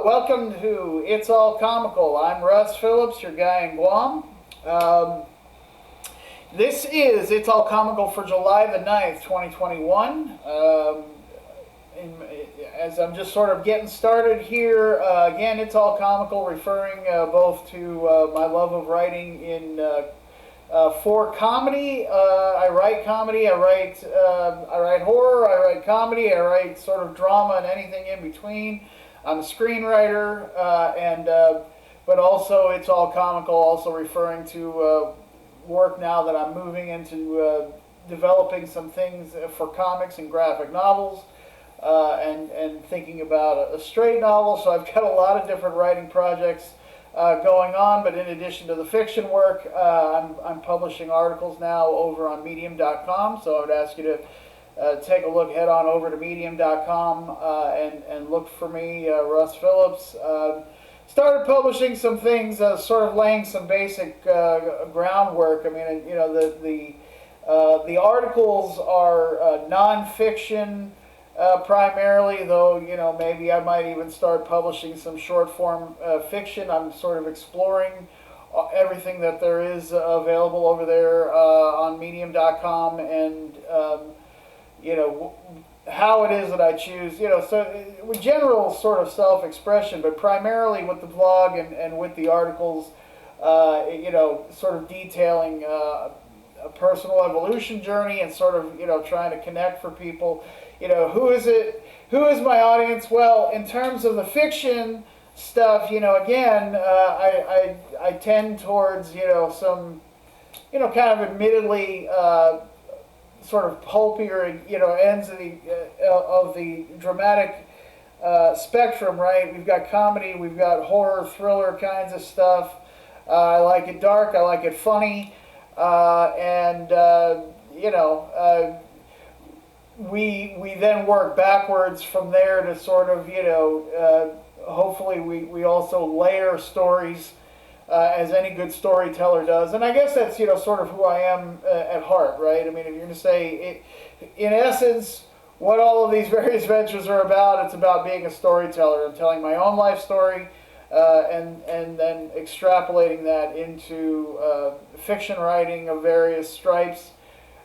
Welcome to It's All Comical. I'm Russ Phillips, your guy in Guam. This is It's All Comical for July the 9th, 2021. As I'm just sort of getting started here, again, It's All Comical, referring both to my love of writing for comedy. I write comedy, I write horror, I write comedy, I write sort of drama and anything in between. I'm a screenwriter, but also It's All Comical, also referring to work now that I'm moving into developing some things for comics and graphic novels, and thinking about a straight novel. So I've got a lot of different writing projects going on, but in addition to the fiction work, I'm publishing articles now over on medium.com, so I would ask you to take a look, head on over to medium.com and look for me, Russ Phillips. Started publishing some things, sort of laying some basic groundwork. I mean, you know, the articles are nonfiction primarily, though, you know, maybe I might even start publishing some short form fiction. I'm sort of exploring everything that there is available over there on medium.com, and you know, how it is that I choose, you know, so with general sort of self-expression, but primarily with the blog and with the articles, you know, sort of detailing a personal evolution journey and sort of, you know, trying to connect for people. You know, who is my audience? Well, in terms of the fiction stuff, you know, again, I tend towards, you know, some, you know, kind of admittedly sort of pulpier, you know, ends of the dramatic spectrum, right? We've got comedy, we've got horror, thriller kinds of stuff. I like it dark, I like it funny, and you know, we then work backwards from there to sort of, you know, hopefully we also layer stories. As any good storyteller does. And I guess that's, you know, sort of who I am at heart, right? I mean, if you're going to say, in essence, what all of these various ventures are about, it's about being a storyteller and telling my own life story, and then extrapolating that into fiction writing of various stripes.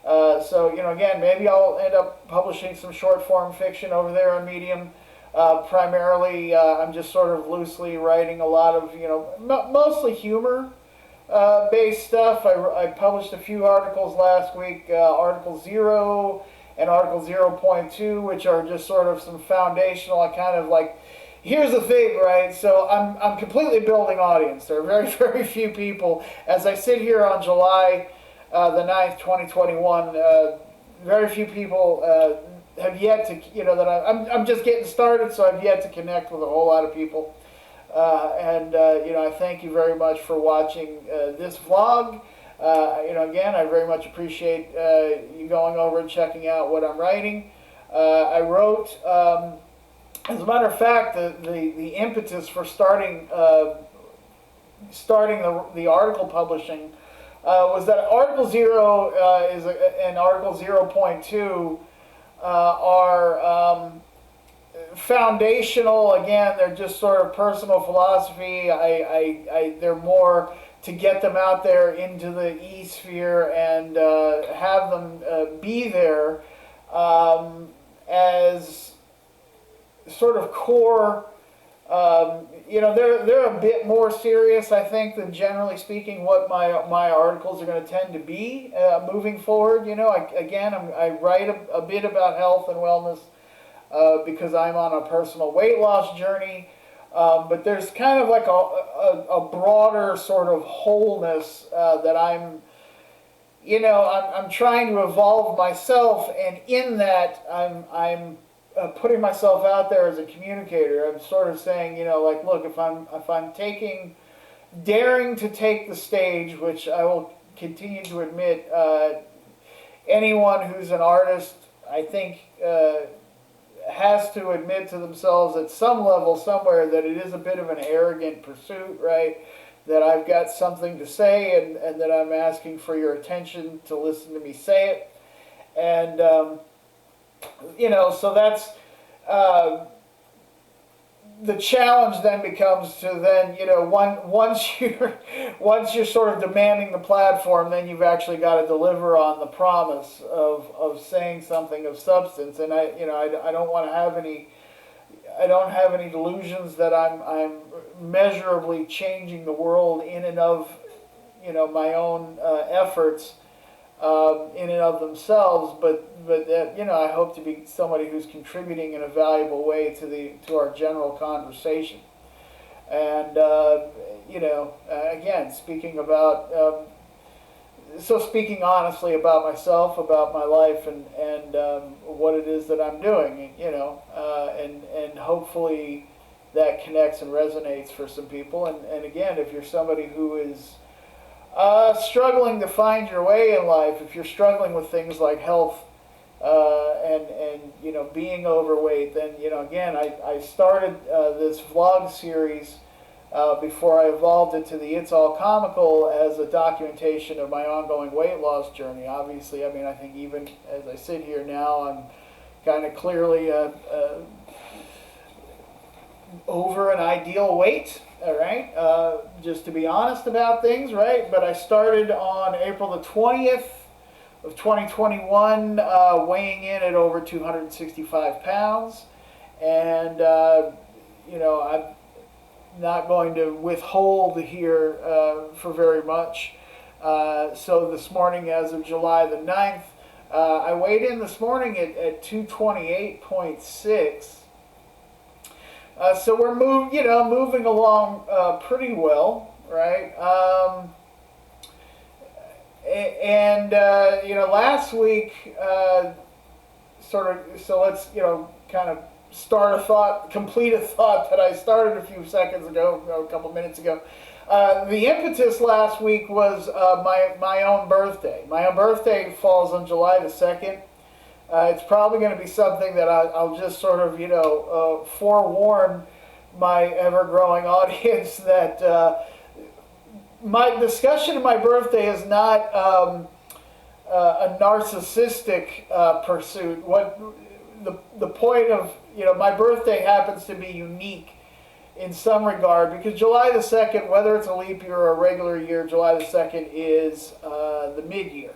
So, you know, again, maybe I'll end up publishing some short form fiction over there on Medium. Primarily, I'm just sort of loosely writing a lot of, you know, mostly humor-based stuff. I published a few articles last week, Article 0 and Article 0.2, which are just sort of some foundational, I kind of like, here's the thing, right? So I'm completely building audience. There are very, very few people. As I sit here on July the 9th, 2021, very few people have yet to, you know, that I'm just getting started, so I've yet to connect with a whole lot of people. You know, I thank you very much for watching this vlog. You know, again, I very much appreciate you going over and checking out what I'm writing. I wrote, as a matter of fact, the impetus for starting the article publishing was that Article 0 and Article 0.2 are foundational. Again, they're just sort of personal philosophy. They're more to get them out there into the e-sphere and have them be there as sort of core. You know, they're a bit more serious, I think, than generally speaking what my articles are going to tend to be moving forward. You know, I write a bit about health and wellness because I'm on a personal weight loss journey, but there's kind of like a broader sort of wholeness that I'm, you know, I'm trying to evolve myself, and in that I'm putting myself out there as a communicator. I'm sort of saying, you know, like, look, if I'm daring to take the stage, which I will continue to admit, anyone who's an artist, I think, has to admit to themselves at some level somewhere that it is a bit of an arrogant pursuit, right? That I've got something to say, and that I'm asking for your attention to listen to me say it. And you know, so that's the challenge then becomes to then, once you're sort of demanding the platform, then you've actually got to deliver on the promise of saying something of substance. And I don't want to have any, I don't have any delusions that I'm measurably changing the world in and of, my own efforts in and of themselves, but that, I hope to be somebody who's contributing in a valuable way to our general conversation. And again, speaking honestly about myself, about my life, and what it is that I'm doing, and hopefully that connects and resonates for some people. And again, if you're somebody who is struggling to find your way in life, if you're struggling with things like health and being overweight, then again, I started this vlog series before I evolved it to the It's All Comical as a documentation of my ongoing weight loss journey. Obviously, I think even as I sit here now, I'm kind of clearly over an ideal weight. All right, just to be honest about things, right? But I started on April the 20th of 2021, weighing in at over 265 pounds. And, I'm not going to withhold here for very much. So this morning, as of July the 9th, I weighed in this morning at 228.6. So we're moving along pretty well, right? Last week, so let's kind of complete a thought that I started a few seconds ago, a couple minutes ago. The impetus last week was my own birthday. My own birthday falls on July the 2nd. It's probably going to be something that I'll just sort of, forewarn my ever-growing audience that my discussion of my birthday is not a narcissistic pursuit. What the point of, my birthday happens to be unique in some regard because July the 2nd, whether it's a leap year or a regular year, July the 2nd is the mid-year.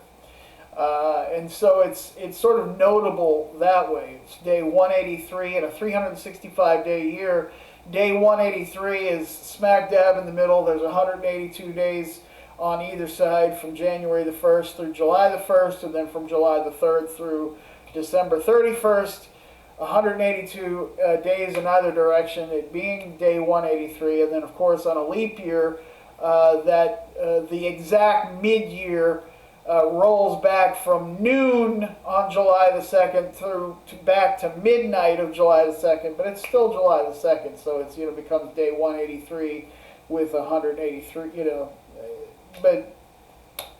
And so it's sort of notable that way. It's day 183 in a 365-day year. Day 183 is smack dab in the middle. There's 182 days on either side from January the 1st through July the 1st, and then from July the 3rd through December 31st. 182 days in either direction, it being day 183. And then, of course, on a leap year, the exact mid-year rolls back from noon on July the 2nd back to midnight of July the 2nd, but it's still July the 2nd, so it's becomes day 183 with 183. But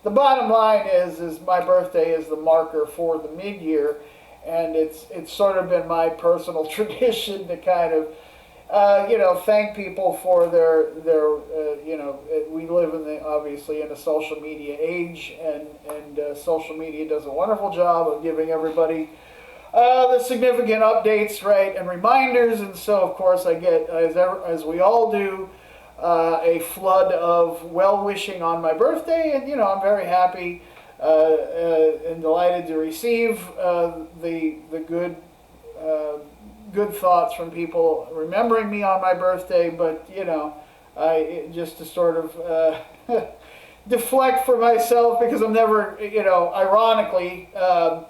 the bottom line is my birthday is the marker for the mid-year, and it's sort of been my personal tradition to kind of thank people for their we live obviously in a social media age, and social media does a wonderful job of giving everybody the significant updates, right, and reminders. And so, of course, I get, as we all do, a flood of well-wishing on my birthday, and I'm very happy and delighted to receive the good thoughts from people remembering me on my birthday. But just to sort of deflect for myself, because I'm never, ironically, I'm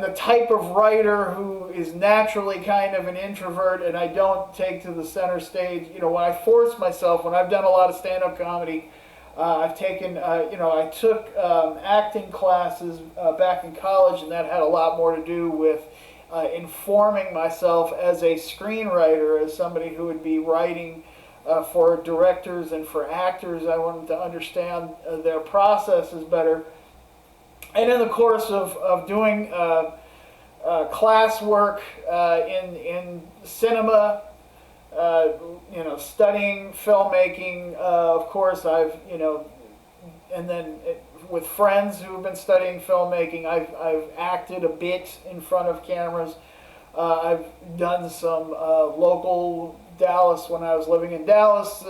the type of writer who is naturally kind of an introvert, and I don't take to the center stage. When I force myself, when I've done a lot of stand-up comedy, I've taken, I took acting classes back in college, and that had a lot more to do with informing myself as a screenwriter, as somebody who would be writing for directors and for actors. I wanted to understand their processes better. And in the course of doing class work in cinema, studying filmmaking, of course, I've, and then with friends who have been studying filmmaking, I've acted a bit in front of cameras. I've done some local Dallas when I was living in Dallas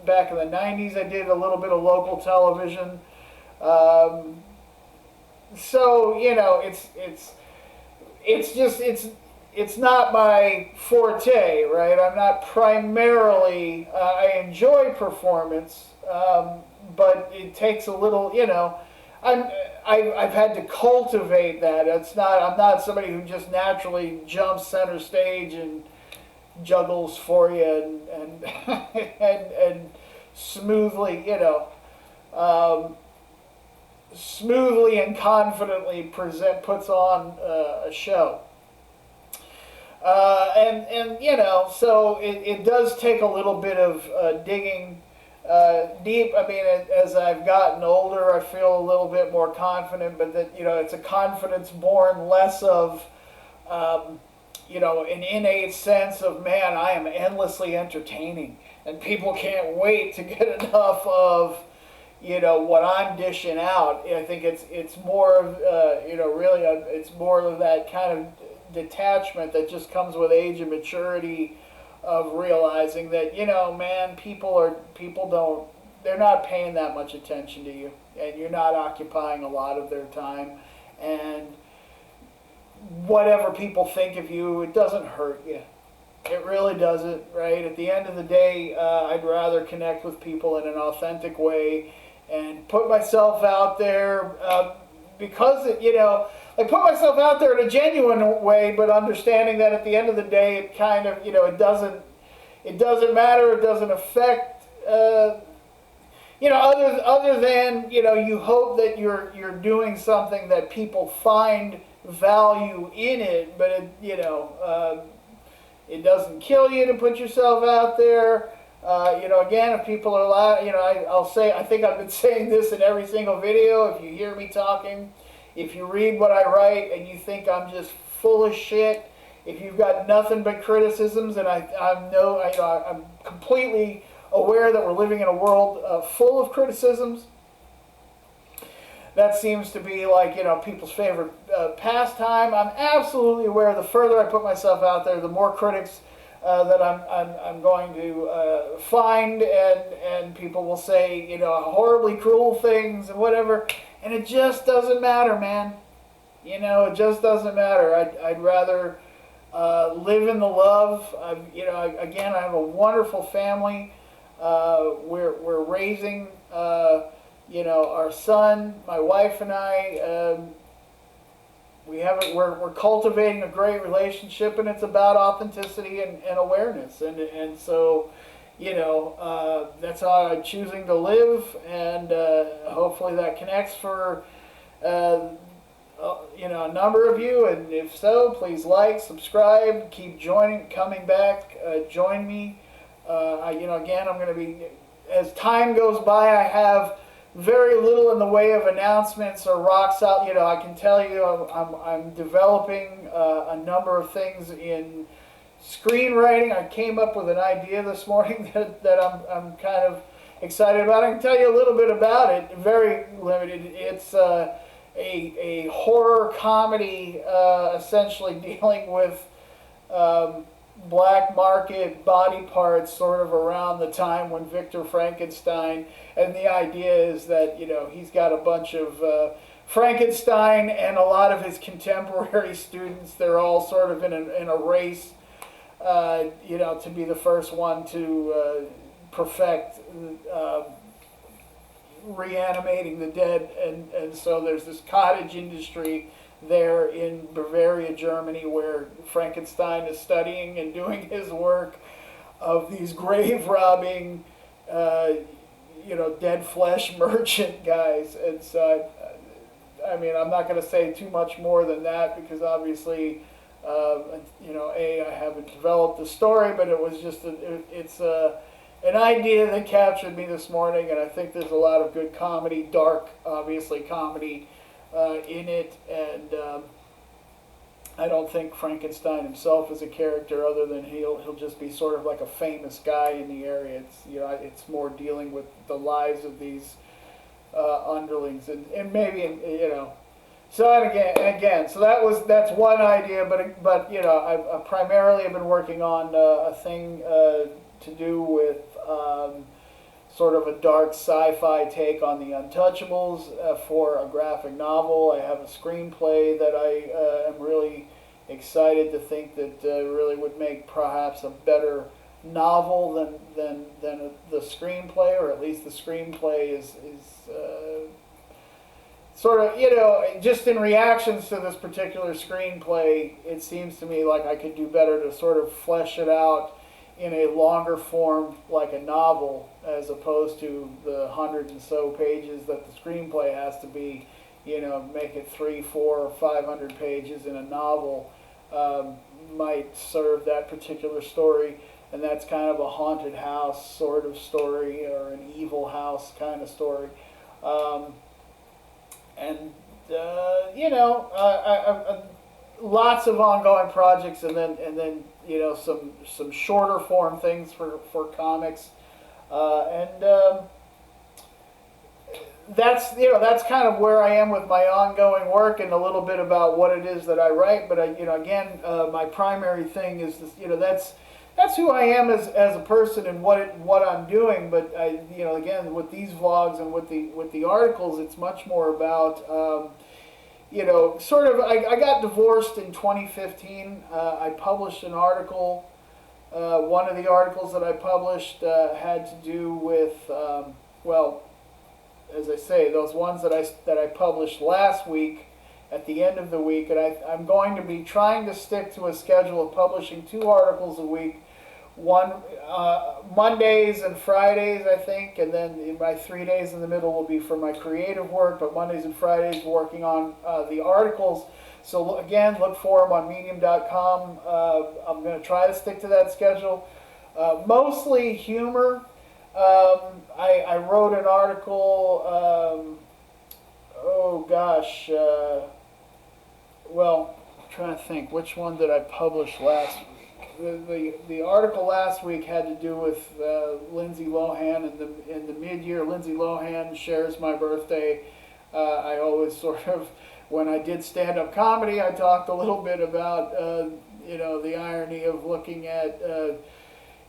back in the 90s. I did a little bit of local television. Um, so it's not my forte, right? I'm not primarily. I enjoy performance, but it takes a little. I've had to cultivate that. I'm not somebody who just naturally jumps center stage and juggles for you and smoothly, smoothly and confidently puts on a show. So it does take a little bit of digging deep. I mean, as I've gotten older, I feel a little bit more confident, but that, it's a confidence born less of, an innate sense of, man, I am endlessly entertaining, and people can't wait to get enough of, what I'm dishing out. I think it's more of, really, it's more of that kind of detachment that just comes with age and maturity of realizing that, man, they're not paying that much attention to you, and you're not occupying a lot of their time, and whatever people think of you, it doesn't hurt you. It really doesn't, right? At the end of the day, I'd rather connect with people in an authentic way and put myself out there because, put myself out there in a genuine way, but understanding that at the end of the day, it kind of, it doesn't matter, it doesn't affect, other than, you hope that you're doing something that people find value in it, but it doesn't kill you to put yourself out there. Again, if people are I'll say, I think I've been saying this in every single video. If you hear me talking, if you read what I write and you think I'm just full of shit, if you've got nothing but criticisms, and I'm completely aware that we're living in a world full of criticisms. That seems to be like, people's favorite pastime. I'm absolutely aware the further I put myself out there, the more critics that I'm going to find, and people will say, horribly cruel things and whatever, and it just doesn't matter, man. It just doesn't matter. I'd rather live in the love. Again, I have a wonderful family. We're raising, our son, my wife and I. We're cultivating a great relationship, and it's about authenticity and awareness, and so, that's how I'm choosing to live, and hopefully that connects for a number of you, and if so, please like, subscribe, keep coming back, join me. Again, I'm going to be, as time goes by, I have very little in the way of announcements or rocks out. I can tell you I'm developing a number of things in screenwriting. I came up with an idea this morning that I'm kind of excited about. I can tell you a little bit about it, very limited. It's a horror comedy, essentially dealing with black market body parts sort of around the time when Victor Frankenstein, and the idea is that, he's got a bunch of Frankenstein and a lot of his contemporary students. They're all sort of in a race, to be the first one to perfect reanimating the dead, and so there's this cottage industry there in Bavaria, Germany, where Frankenstein is studying and doing his work of these grave robbing, dead flesh merchant guys. And so, I'm not going to say too much more than that, because obviously, I haven't developed the story, but it was just an idea that captured me this morning, and I think there's a lot of good comedy, dark, obviously, comedy in it, and I don't think Frankenstein himself is a character, other than he'll just be sort of like a famous guy in the area. It's more dealing with the lives of these underlings, and maybe So so that's one idea, but I primarily have been working on a thing to do with sort of a dark sci-fi take on the Untouchables for a graphic novel. I have a screenplay that I am really excited to think that really would make perhaps a better novel than the screenplay, or at least the screenplay is sort of, just in reactions to this particular screenplay, it seems to me like I could do better to sort of flesh it out in a longer form, like a novel, as opposed to the 100 and so pages that the screenplay has to be. Make it 300, 400, 500 pages in a novel might serve that particular story, and that's kind of a haunted house sort of story, or an evil house kind of story. And lots of ongoing projects, and then some shorter form things for comics, and that's kind of where I am with my ongoing work, and a little bit about what it is that I write. But my primary thing is this, that's who I am as a person and what I'm doing. But again, with these vlogs and with the articles, it's much more about sort of. I got divorced in 2015. I published an article. One of the articles that I published had to do with as I say, those ones that I published last week. At the end of the week, and I'm going to be trying to stick to a schedule of publishing 2 articles a week, one Mondays and Fridays, I think, and then my 3 days in the middle will be for my creative work, but Mondays and Fridays working on the articles. So again, look for them on medium.com. I'm going to try to stick to that schedule. Mostly humor. I wrote an article, I'm trying to think, which one did I publish last week? The article last week had to do with Lindsay Lohan in the mid-year. Lindsay Lohan shares my birthday. I always sort of, when I did stand-up comedy, I talked a little bit about the irony of looking at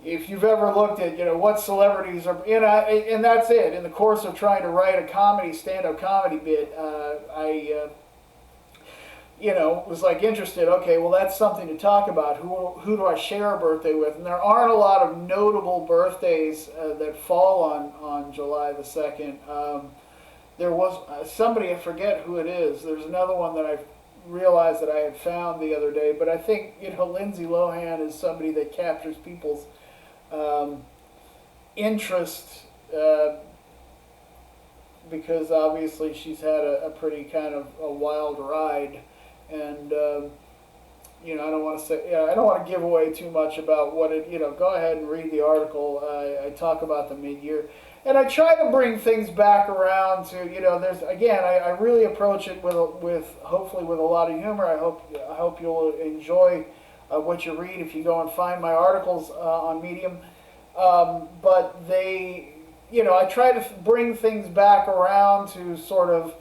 if you've ever looked at what celebrities are and that's it. In the course of trying to write a stand-up comedy bit, I was like interested. Okay, well, that's something to talk about. Who do I share a birthday with? And there aren't a lot of notable birthdays that fall on July the 2nd. There was somebody, I forget who it is. There's another one that I realized that I had found the other day. But I think Lindsay Lohan is somebody that captures people's interest, because obviously she's had a pretty kind of a wild ride. And I don't want to say, I don't want to give away too much about what it. Go ahead and read the article. I talk about the mid-year, and I try to bring things back around to There's again, I really approach it with hopefully with a lot of humor. I hope you'll enjoy what you read if you go and find my articles on Medium. But they, I try to bring things back around to sort of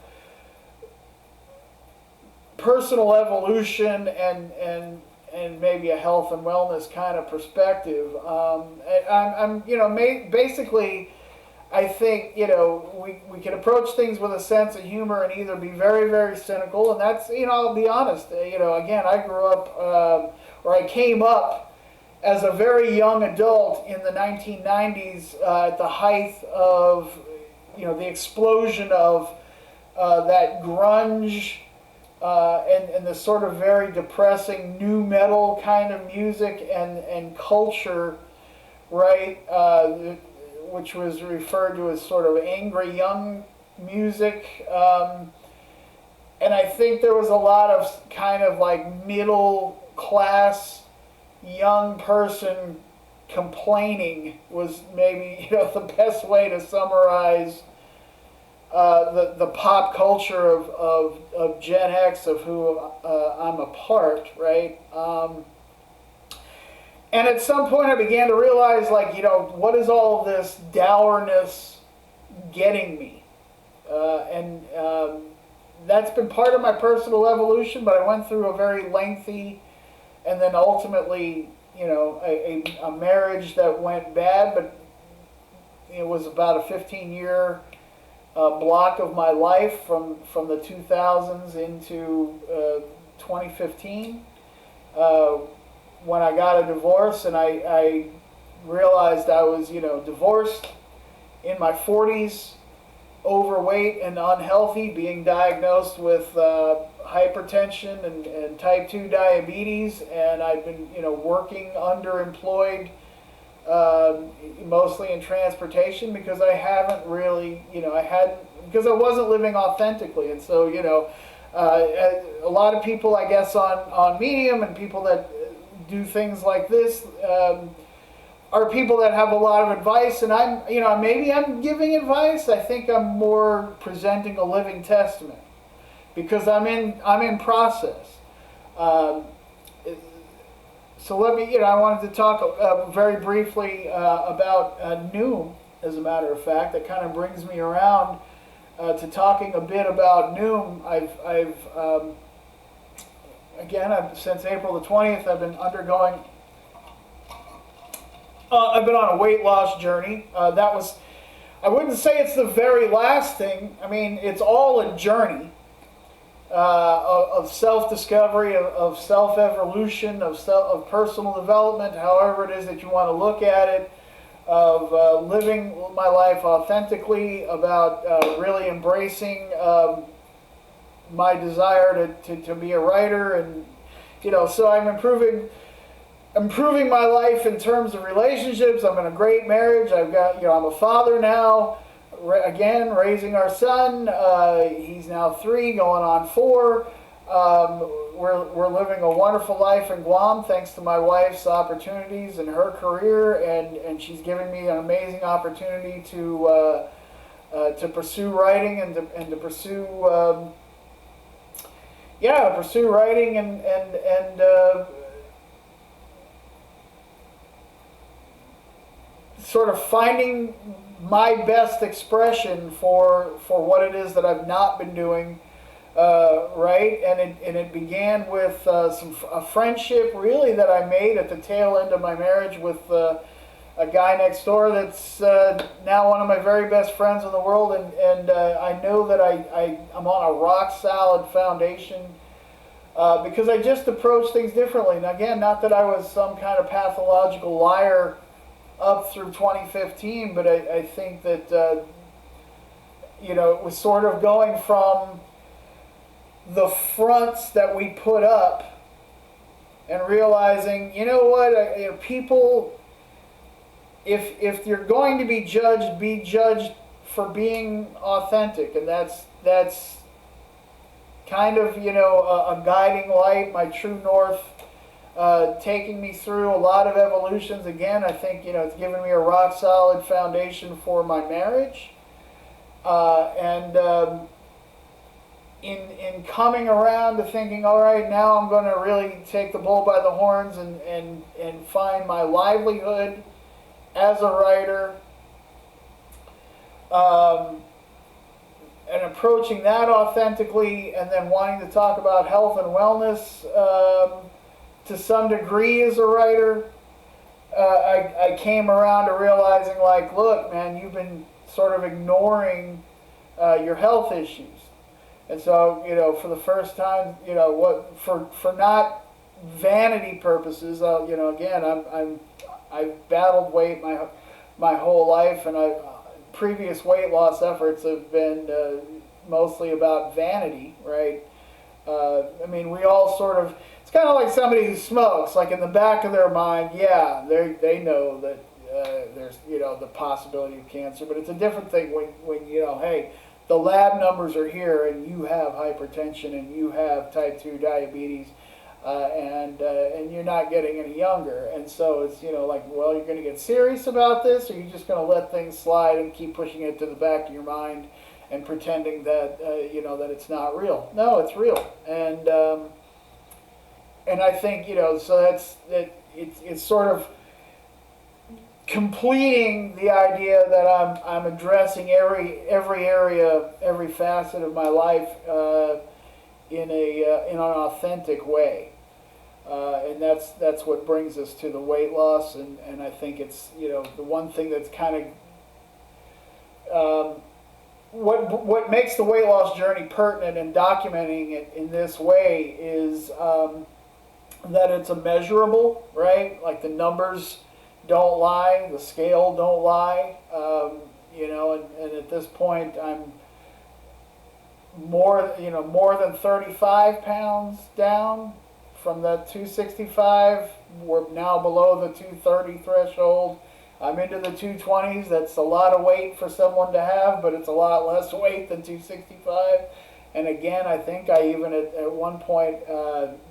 personal evolution and maybe a health and wellness kind of perspective. Basically, I think we can approach things with a sense of humor and either be very, very cynical, and that's I'll be honest. Again, I grew up or I came up as a very young adult in the 1990s at the height of the explosion of that grunge. And the sort of very depressing nu metal kind of music and culture, right? Which was referred to as sort of angry young music. And I think there was a lot of kind of like middle class young person complaining was maybe the best way to summarize the pop culture of Gen X, of who I'm a part, right? And at some point I began to realize, like, what is all of this dourness getting me? And that's been part of my personal evolution, but I went through a very lengthy and then ultimately, a marriage that went bad, but it was about a 15-year block of my life from the 2000s into 2015 when I got a divorce, and I realized I was, divorced in my 40s, overweight and unhealthy, being diagnosed with hypertension and type 2 diabetes, and I've been, working underemployed, mostly in transportation, because I haven't really, because I wasn't living authentically. And so, a lot of people, I guess, on Medium and people that do things like this, are people that have a lot of advice, and maybe I'm giving advice. I think I'm more presenting a living testament, because I'm in process. So let me, I wanted to talk very briefly about Noom. As a matter of fact, that kind of brings me around to talking a bit about Noom. Since April the 20th, I've been undergoing. I've been on a weight loss journey. I wouldn't say it's the very last thing. I mean, it's all a journey of self-discovery, of self-evolution, of personal development, however it is that you want to look at it, of living my life authentically, about really embracing my desire to be a writer. And, so I'm improving my life in terms of relationships. I'm in a great marriage. I'm a father now, again, raising our son. He's now 3, going on 4. We're living a wonderful life in Guam, thanks to my wife's opportunities and her career, and she's given me an amazing opportunity to pursue writing and to pursue writing and sort of finding my best expression for what it is that I've not been doing right. And it began with a friendship really that I made at the tail end of my marriage with a guy next door that's now one of my very best friends in the world, and I know that I'm on a rock solid foundation because I just approach things differently. And again, not that I was some kind of pathological liar up through 2015, but I think that it was sort of going from the fronts that we put up and realizing, people, if you're going to be judged for being authentic, and that's kind of a guiding light, my true north. Taking me through a lot of evolutions. Again, I think it's given me a rock solid foundation for my marriage, and in coming around to thinking, all right, now I'm going to really take the bull by the horns and find my livelihood as a writer, and approaching that authentically, and then wanting to talk about health and wellness to some degree as a writer. I came around to realizing, like, look, man, you've been sort of ignoring your health issues. And so, for the first time, for not vanity purposes, again, I've battled weight my whole life, and previous weight loss efforts have been mostly about vanity, right? We all sort of, it's kind of like somebody who smokes, like in the back of their mind, yeah, they know that there's, the possibility of cancer, but it's a different thing when hey, the lab numbers are here and you have hypertension and you have type 2 diabetes, and you're not getting any younger. And so it's, well, you're going to get serious about this, or you're just going to let things slide and keep pushing it to the back of your mind and pretending that, that it's not real. No, it's real. And I think, so it's sort of completing the idea that I'm addressing every area, every facet of my life in an authentic way. And that's what brings us to the weight loss, and I think it's, the one thing that's kind of what makes the weight loss journey pertinent and documenting it in this way is that it's a measurable, right? Like the numbers don't lie, the scale don't lie, and at this point I'm more than 35 pounds down from that 265. We're now below the 230 threshold. I'm into the 220s. That's a lot of weight for someone to have, but it's a lot less weight than 265. And again, I think I even at one point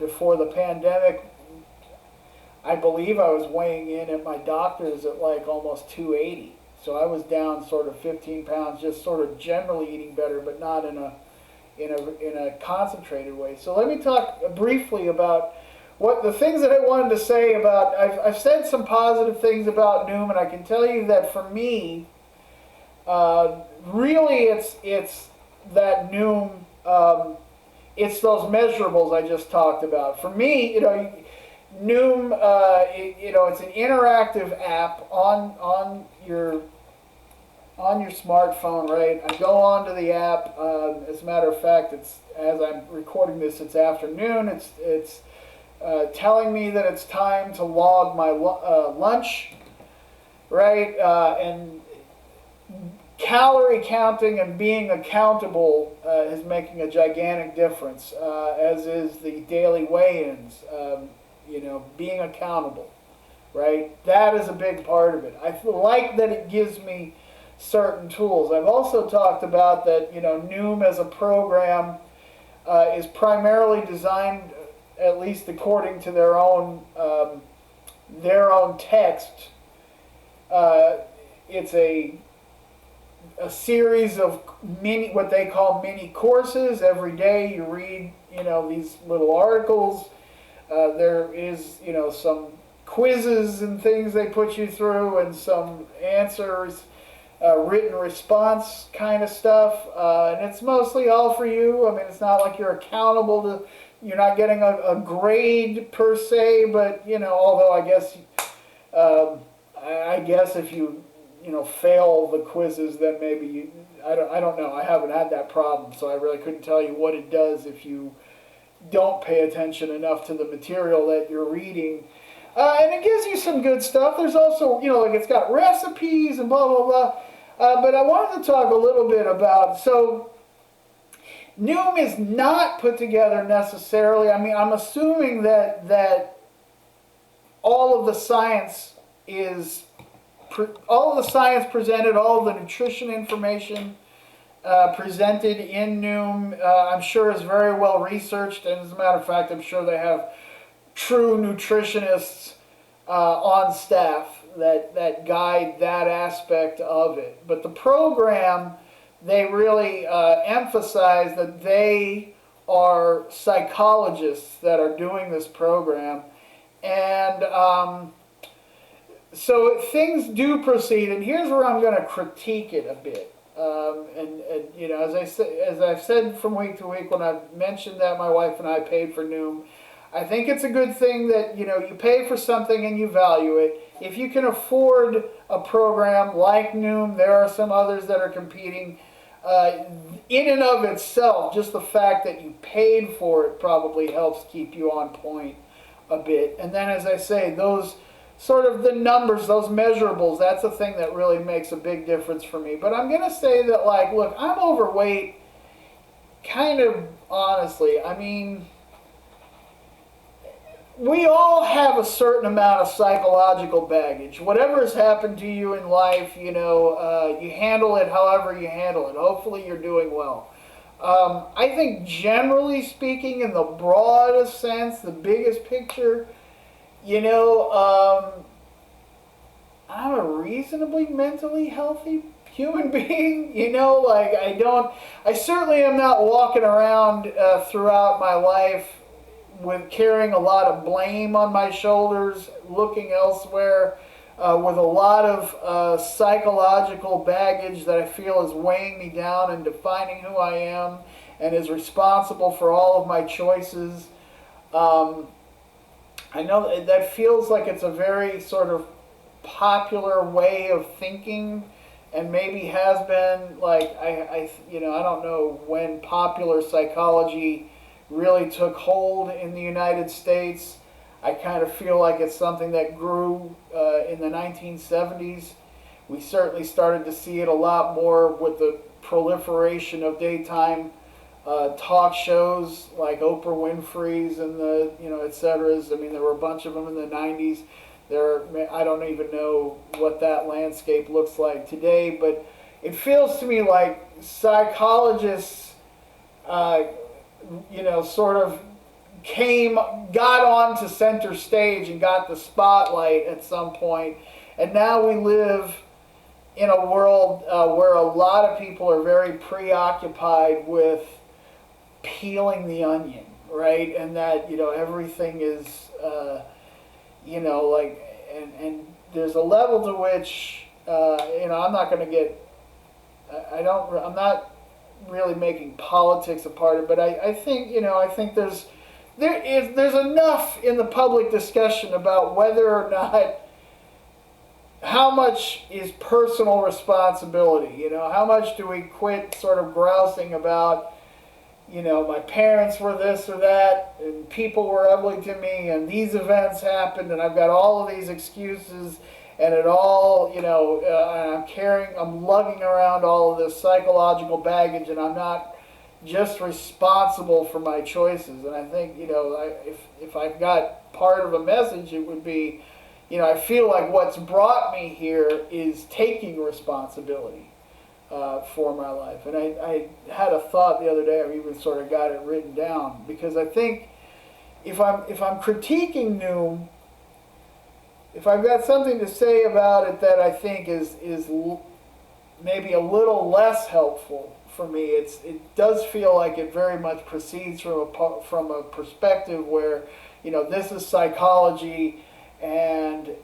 before the pandemic, I believe I was weighing in at my doctor's at like almost 280. So I was down sort of 15 pounds, just sort of generally eating better, but not in a concentrated way. So let me talk briefly about what the things that I wanted to say about. I've said some positive things about Noom, and I can tell you that for me, really it's that Noom. It's those measurables I just talked about. For me, Noom, it's an interactive app on your smartphone, right? I go onto the app. As a matter of fact, it's as I'm recording this, it's afternoon. It's telling me that it's time to log my lunch, right? And calorie counting and being accountable is making a gigantic difference, as is the daily weigh-ins. Being accountable, right? That is a big part of it. I like that it gives me certain tools. I've also talked about that, Noom as a program is primarily designed, at least according to their own text. It's a series of what they call mini courses. Every day you read, these little articles. There is, some quizzes and things they put you through, and some answers, written response kind of stuff. And it's mostly all for you. I mean, it's not like you're accountable to, you're not getting a grade per se, but, although I guess if you, fail the quizzes, then maybe I don't know. I haven't had that problem, so I really couldn't tell you what it does if you don't pay attention enough to the material that you're reading. And it gives you some good stuff. There's also, it's got recipes and blah, blah, blah. But I wanted to talk a little bit about, so Noom is not put together necessarily. I mean, I'm assuming that all of the science presented, all of the nutrition information presented in Noom, I'm sure is very well researched, and as a matter of fact, I'm sure they have true nutritionists on staff that guide that aspect of it. But the program, they really emphasize that they are psychologists that are doing this program, and so things do proceed, and here's where I'm going to critique it a bit. As I've said from week to week, when I've mentioned that my wife and I paid for Noom, I think it's a good thing that, you pay for something and you value it. If you can afford a program like Noom, there are some others that are competing. In and of itself, just the fact that you paid for it probably helps keep you on point a bit. And then, as I say, those sort of the numbers, those measurables, that's the thing that really makes a big difference for me. But I'm going to say that, look, I'm overweight kind of honestly. I mean, we all have a certain amount of psychological baggage. Whatever has happened to you in life, you handle it however you handle it. Hopefully you're doing well. I think generally speaking, in the broadest sense, the biggest picture, I'm a reasonably mentally healthy human being. I certainly am not walking around throughout my life with carrying a lot of blame on my shoulders, looking elsewhere. with a lot of psychological baggage that I feel is weighing me down and defining who I am and is responsible for all of my choices. I know that feels like it's a very sort of popular way of thinking, and maybe has been. Like I don't know when popular psychology really took hold in the United States. I kind of feel like it's something that grew in the 1970s. We certainly started to see it a lot more with the proliferation of daytime talk shows like Oprah Winfrey's and the et ceteras. I mean, there were a bunch of them in the 90s. I don't even know what that landscape looks like today, but it feels to me like psychologists, sort of got onto center stage and got the spotlight at some point, and now we live in a world where a lot of people are very preoccupied with peeling the onion, right? And that everything is and there's a level to which I'm not going to get I'm not really making politics a part of it, but I think there's enough in the public discussion about whether or not, how much is personal responsibility. How much do we quit sort of grousing about, my parents were this or that, and people were ugly to me, and these events happened, and I've got all of these excuses, and it all, I'm lugging around all of this psychological baggage, and I'm not just responsible for my choices. And I think, if I've got part of a message, it would be, I feel like what's brought me here is taking responsibility for my life. And I had a thought the other day, I even sort of got it written down, because I think if I'm critiquing Noom, if I've got something to say about it that I think is maybe a little less helpful for me, it does feel like it very much proceeds from a perspective where, this is psychology, and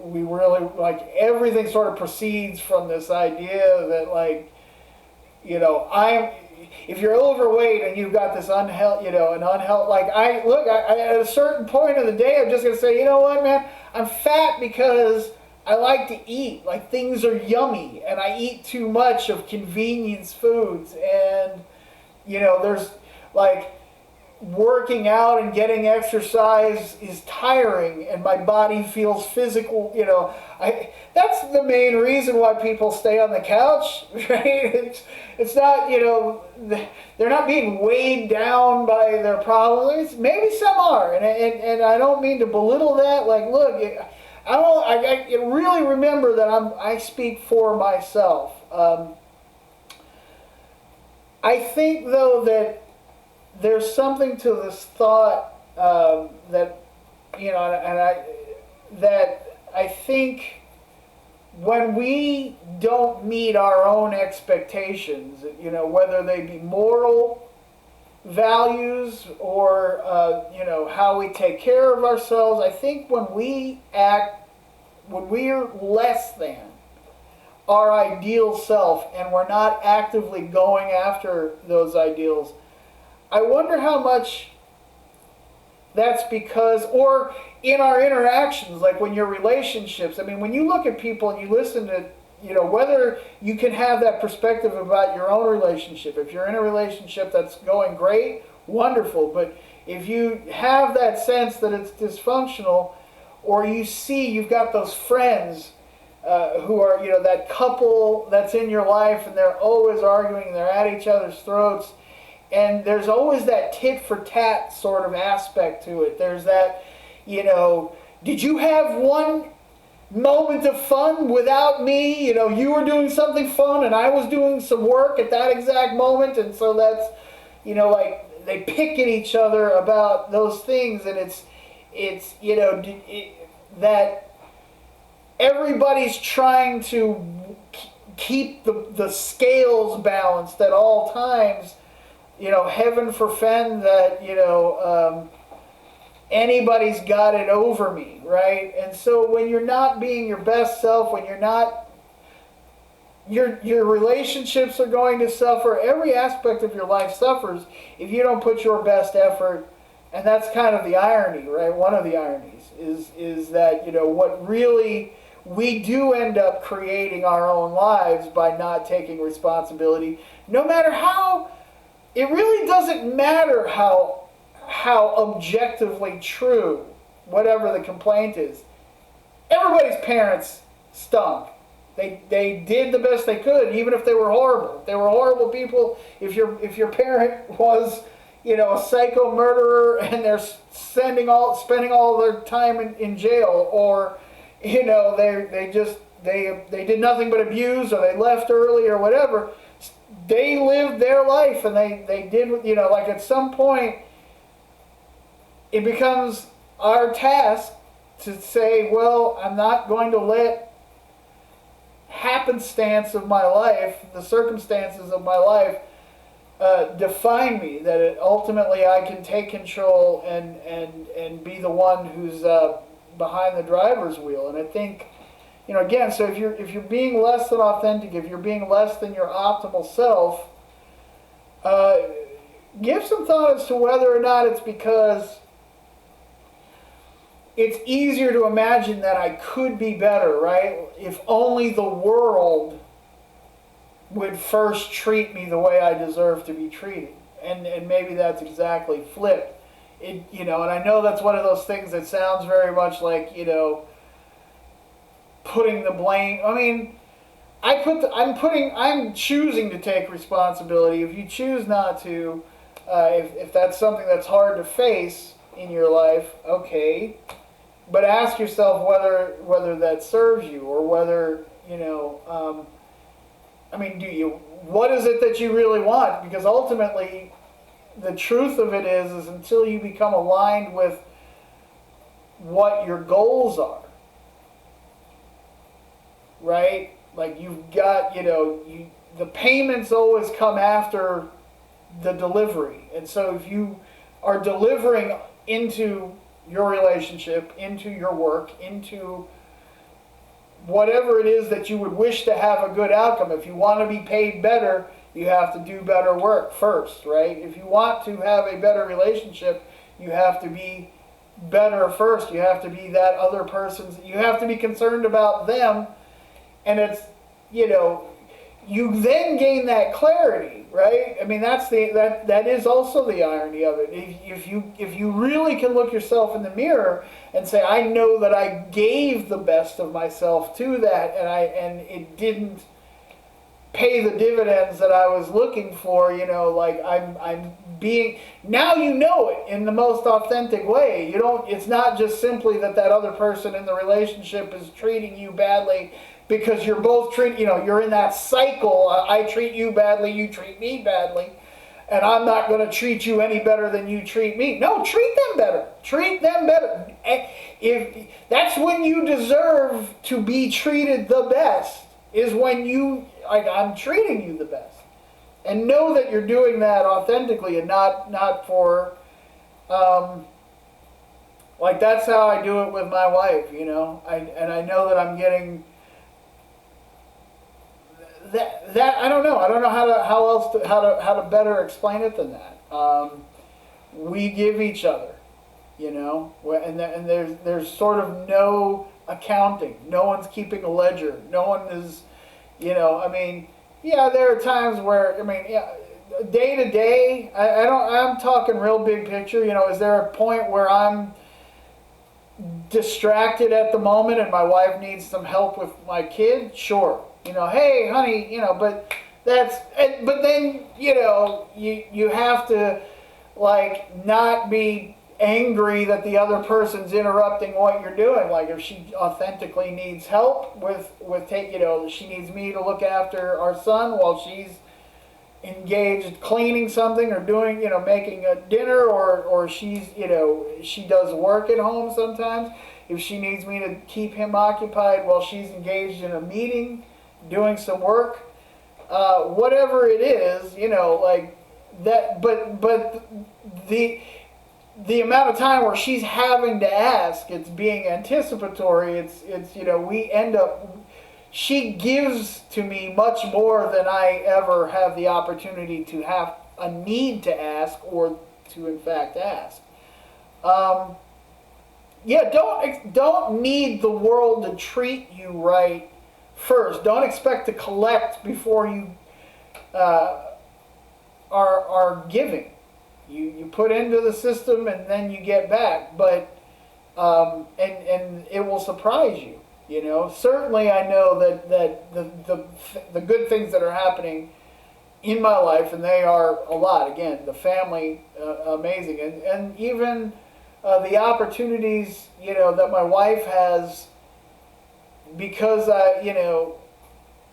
we really, like, everything sort of proceeds from this idea that, like, if you're overweight and you've got this at a certain point of the day, I'm just going to say, you know what, man, I'm fat because I like to eat. Like, things are yummy, and I eat too much of convenience foods, and, there's, like, working out and getting exercise is tiring, and my body feels physical. That's the main reason why people stay on the couch, right? It's not, they're not being weighed down by their problems. Maybe some are, and I don't mean to belittle that. Like, look, I really remember that I speak for myself. I think, though, that there's something to this thought that I think when we don't meet our own expectations, whether they be moral values or how we take care of ourselves, I think when we're less than our ideal self and we're not actively going after those ideals, I wonder how much that's because, or in our interactions, like when your relationships, I mean, when you look at people and you listen to, whether you can have that perspective about your own relationship. If you're in a relationship that's going great, wonderful. But if you have that sense that it's dysfunctional, or you see you've got those friends who are, that couple that's in your life, and they're always arguing, and they're at each other's throats, and there's always that tit for tat sort of aspect to it. There's that, did you have one moment of fun without me? You were doing something fun and I was doing some work at that exact moment. And so that's, like, they pick at each other about those things. And it's that everybody's trying to keep the scales balanced at all times. Heaven forfend that, anybody's got it over me, right? And so when you're not being your best self, when you're not, your relationships are going to suffer. Every aspect of your life suffers if you don't put your best effort. And that's kind of the irony, right? One of the ironies is that, what really, we do end up creating our own lives by not taking responsibility. No matter how, it really doesn't matter how objectively true whatever the complaint is. Everybody's parents stunk. They did the best they could, even if they were horrible. If they were horrible people, if your parent was, a psycho murderer and they're spending all their time in jail, or, they did nothing but abuse, or they left early or whatever, they lived their life and they did, like at some point, it becomes our task to say, well, I'm not going to let happenstance of my life, the circumstances of my life, define me. That ultimately I can take control and be the one who's behind the driver's wheel. And I think, again, so if you're being less than authentic, if you're being less than your optimal self, give some thought as to whether or not it's because it's easier to imagine that I could be better, right? If only the world would first treat me the way I deserve to be treated. And maybe that's exactly flipped. And I know that's one of those things that sounds very much like, putting the blame. I mean, I'm choosing to take responsibility. If you choose not to, if that's something that's hard to face in your life, okay. But ask yourself whether that serves you, or whether, what is it that you really want? Because ultimately, the truth of it is until you become aligned with what your goals are, right? Like you've got, the payments always come after the delivery. And so if you are delivering into your relationship, into your work, into whatever it is that you would wish to have a good outcome. If you want to be paid better, you have to do better work first, right? If you want to have a better relationship, you have to be better first. You have to be that other person's, you have to be concerned about them. And it's, you then gain that clarity, right? I mean, that is also the irony of it. If you really can look yourself in the mirror and say, I know that I gave the best of myself to that, and it didn't pay the dividends that I was looking for, like I'm being, now you know it in the most authentic way. It's not just simply that other person in the relationship is treating you badly because you're both you're in that cycle. I treat you badly, you treat me badly, and I'm not going to treat you any better than you treat me. No, treat them better. Treat them better. If that's when you deserve to be treated the best, is when I'm treating you the best. And know that you're doing that authentically and not for, like that's how I do it with my wife, and I know that I'm getting that I don't know how to better explain it than that. We give each other, and there's sort of no accounting. No one's keeping a ledger. No one is, yeah, there are times where, day to day, I'm talking real big picture, is there a point where I'm distracted at the moment and my wife needs some help with my kid? Sure. Hey, honey, but then, you have to, not be angry that the other person's interrupting what you're doing. Like if she authentically needs help with she needs me to look after our son while she's engaged cleaning something or doing, making a dinner, or she's, she does work at home sometimes. If she needs me to keep him occupied while she's engaged in a meeting, doing some work, whatever it is, like that, but the amount of time where she's having to ask, it's being anticipatory. It's we end up. She gives to me much more than I ever have the opportunity to have a need to ask or to in fact ask. Yeah, don't need the world to treat you right first. Don't expect to collect before you are giving. You put into the system and then you get back, but and it will surprise you. Certainly I know that the good things that are happening in my life, and they are a lot. Again, the family, amazing, and even the opportunities that my wife has, because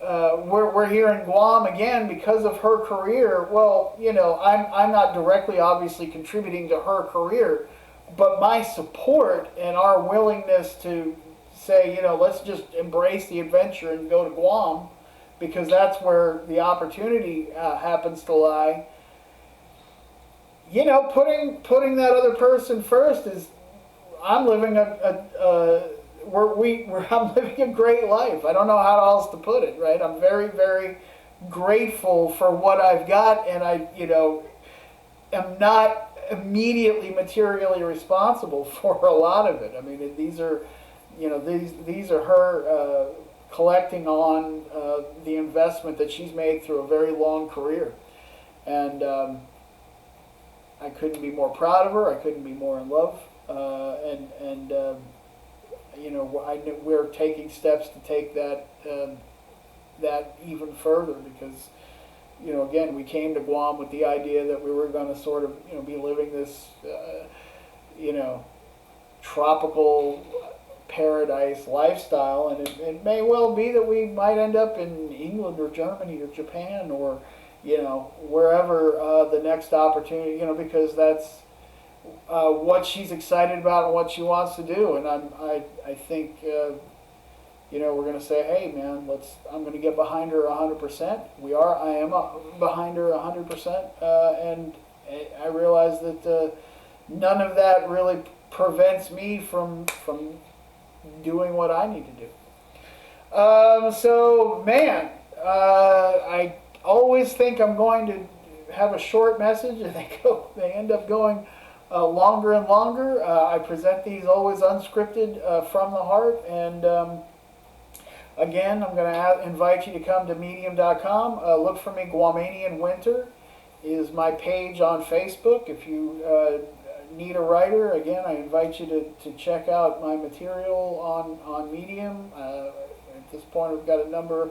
we're here in Guam again because of her career. Well, I'm not directly obviously contributing to her career, but my support and our willingness to say, let's just embrace the adventure and go to Guam because that's where the opportunity happens to lie. Putting that other person first is, I'm living I'm living a great life. I don't know how else to put it, right? I'm very, very grateful for what I've got, and I, am not immediately materially responsible for a lot of it. I mean, these are her collecting on the investment that she's made through a very long career, and I couldn't be more proud of her. I couldn't be more in love, we're taking steps to take that even further because, again, we came to Guam with the idea that we were going to sort of, be living this, tropical paradise lifestyle, and it may well be that we might end up in England or Germany or Japan or, wherever the next opportunity, because that's what she's excited about and what she wants to do. And I think, we're going to say, hey, man, I'm going to get behind her 100%. I am behind her 100%. And I realize that none of that really prevents me from doing what I need to do. So, man, I always think I'm going to have a short message, and they end up going longer and longer. I present these always unscripted from the heart, and again, I'm going to invite you to come to medium.com. Look for me. Guamanian Winter is my page on Facebook. If you need a writer, again, I invite you to check out my material on Medium. At this point, we've got a number.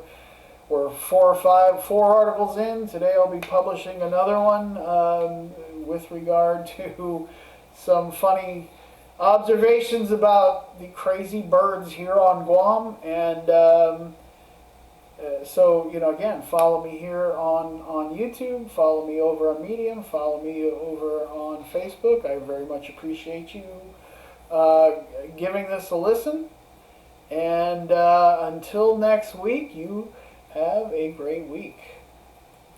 We're 4 articles in. Today I'll be publishing another one with regard to some funny observations about the crazy birds here on Guam. And so, again, follow me here on YouTube, follow me over on Medium, follow me over on Facebook. I very much appreciate you giving this a listen. And until next week, you have a great week.